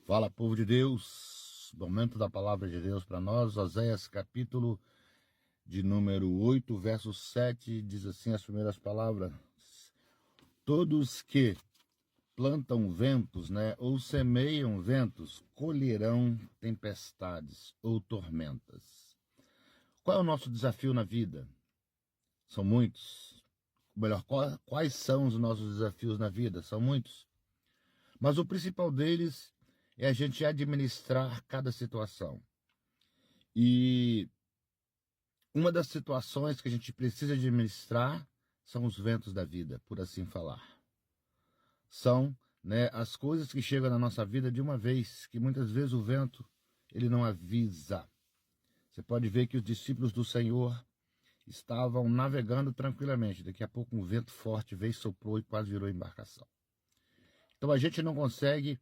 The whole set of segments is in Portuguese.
Fala, povo de Deus, momento da palavra de Deus para nós, Oséias capítulo de número 8, verso 7, diz assim as primeiras palavras: todos que plantam ventos, ou semeiam ventos, colherão tempestades ou tormentas. Qual é o nosso desafio na vida? São muitos. Ou melhor, quais são os nossos desafios na vida? São muitos. Mas o principal deles é a gente administrar cada situação. E uma das situações que a gente precisa administrar são os ventos da vida, por assim falar. São as coisas que chegam na nossa vida de uma vez, que muitas vezes o vento ele não avisa. Você pode ver que os discípulos do Senhor estavam navegando tranquilamente. Daqui a pouco um vento forte veio, soprou e quase virou a embarcação. Então a gente não consegue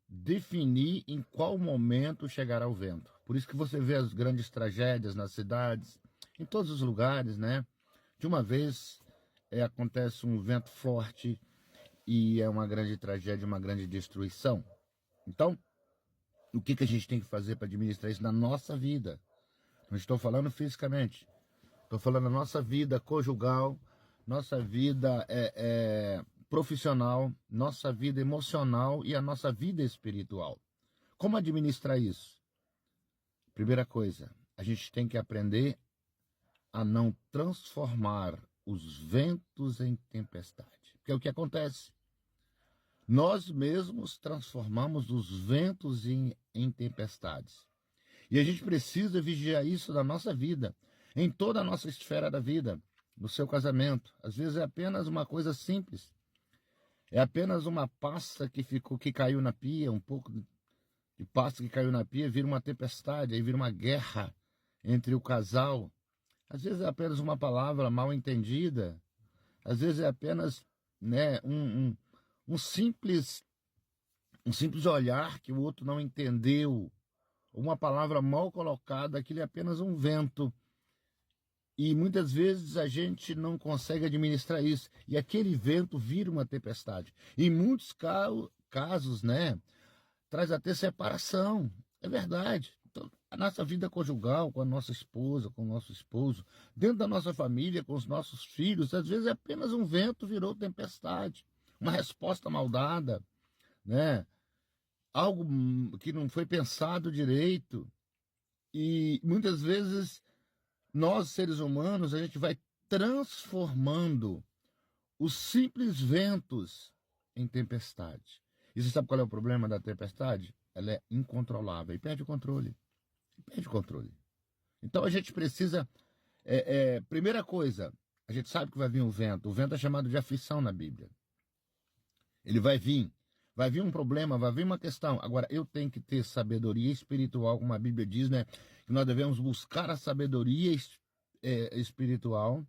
definir em qual momento chegará o vento. Por isso que você vê as grandes tragédias nas cidades, em todos os lugares, De uma vez acontece um vento forte e é uma grande tragédia, uma grande destruição. Então, o que a gente tem que fazer para administrar isso na nossa vida? Não estou falando fisicamente, estou falando da nossa vida conjugal, nossa vida profissional, nossa vida emocional e a nossa vida espiritual. Como administrar isso? Primeira coisa, a gente tem que aprender a não transformar os ventos em tempestade. Porque é o que acontece. Nós mesmos transformamos os ventos em tempestades. E a gente precisa vigiar isso na nossa vida, em toda a nossa esfera da vida, no seu casamento. Às vezes é apenas uma coisa simples. É apenas uma pasta que caiu na pia, um pouco de pasta que caiu na pia, vira uma tempestade, aí vira uma guerra entre o casal. Às vezes é apenas uma palavra mal entendida. Às vezes é apenas um simples olhar que o outro não entendeu. Uma palavra mal colocada, aquilo é apenas um vento. E muitas vezes a gente não consegue administrar isso. E aquele vento vira uma tempestade. Em muitos casos, traz até separação. É verdade. Então, a nossa vida conjugal, com a nossa esposa, com o nosso esposo, dentro da nossa família, com os nossos filhos, às vezes é apenas um vento virou tempestade. Uma resposta mal dada, Algo que não foi pensado direito. E muitas vezes nós, seres humanos, a gente vai transformando os simples ventos em tempestade. E você sabe qual é o problema da tempestade? Ela é incontrolável e perde o controle. Então a gente precisa, primeira coisa, a gente sabe que vai vir o vento. O vento é chamado de aflição na Bíblia. Ele vai vir um problema, vai vir uma questão. Agora, eu tenho que ter sabedoria espiritual, como a Bíblia diz, que nós devemos buscar a sabedoria espiritual,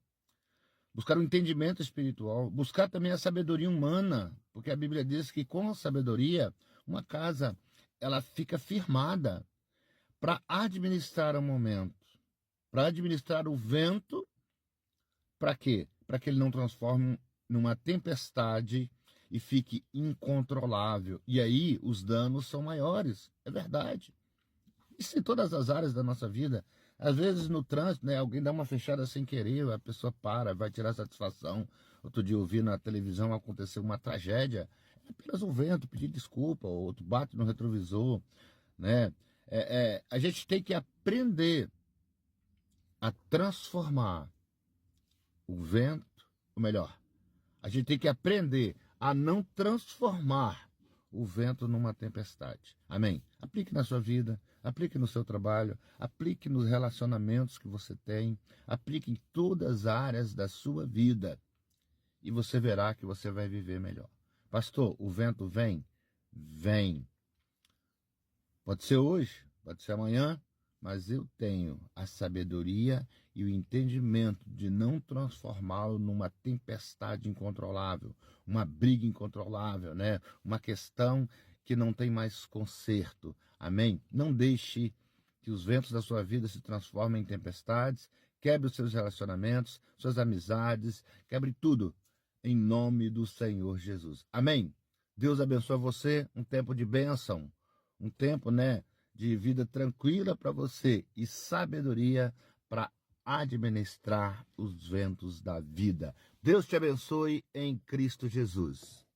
buscar o entendimento espiritual, buscar também a sabedoria humana, porque a Bíblia diz que com a sabedoria, uma casa, ela fica firmada para administrar o momento, para administrar o vento. Para quê? Para que ele não transforme numa tempestade e fique incontrolável. E aí os danos são maiores. É verdade. Isso em todas as áreas da nossa vida. Às vezes no trânsito, alguém dá uma fechada sem querer, a pessoa para, vai tirar satisfação. Outro dia eu vi na televisão acontecer uma tragédia. É apenas um vento, pedir desculpa, ou outro bate no retrovisor. A gente tem que aprender a transformar o vento, ou melhor, a gente tem que aprender a não transformar o vento numa tempestade. Amém? Aplique na sua vida, aplique no seu trabalho, aplique nos relacionamentos que você tem, aplique em todas as áreas da sua vida e você verá que você vai viver melhor. Pastor, o vento vem? Vem. Pode ser hoje, pode ser amanhã, mas eu tenho a sabedoria e o entendimento de não transformá-lo numa tempestade incontrolável, uma briga incontrolável, Uma questão que não tem mais conserto. Amém? Não deixe que os ventos da sua vida se transformem em tempestades, quebre os seus relacionamentos, suas amizades, quebre tudo, em nome do Senhor Jesus. Amém? Deus abençoe você, um tempo de bênção, um tempo, né, de vida tranquila para você e sabedoria para administrar os ventos da vida. Deus te abençoe em Cristo Jesus.